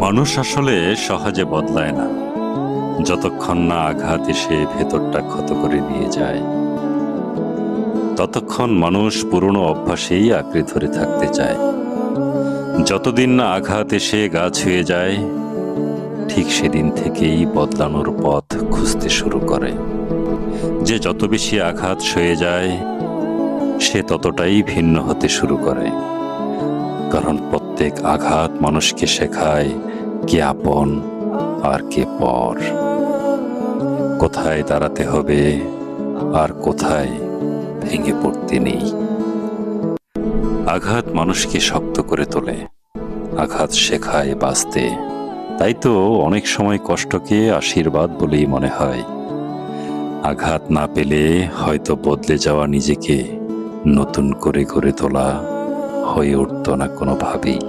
মানুষ আসলে সহজে বদলায় না, যতক্ষণ না আঘাত এসে ভেতরটা ক্ষত করে দিয়ে যায়। ততক্ষণ মানুষ পুরনো অভ্যাসেই আঁকড়ে ধরে থাকতে চায়। যতদিন না আঘাত এসে গা ছুঁয়ে যায়, ঠিক সেদিন থেকেই বদলানোর পথ খুঁজতে শুরু করে। যে যত বেশি আঘাত সয়ে যায়, সে ততটাই ভিন্ন হতে শুরু করে। কারণ প্রত্যেক আঘাত মানুষকে শেখায় কে আপন আর কে পর, কোথায় দাঁড়াতে হবে আর কোথায় ভেঙে পড়তে নেই। আঘাত মানুষকে শক্ত করে তোলে, আঘাত শেখায় বাঁচতে। তাই তো অনেক সময় কষ্টকে আশীর্বাদ বলেই মনে হয়। আঘাত না পেলে হয়তো বদলে যাওয়া নিজেকে নতুন করে গড়ে তোলা হয়ে উঠত না কোনোভাবেই।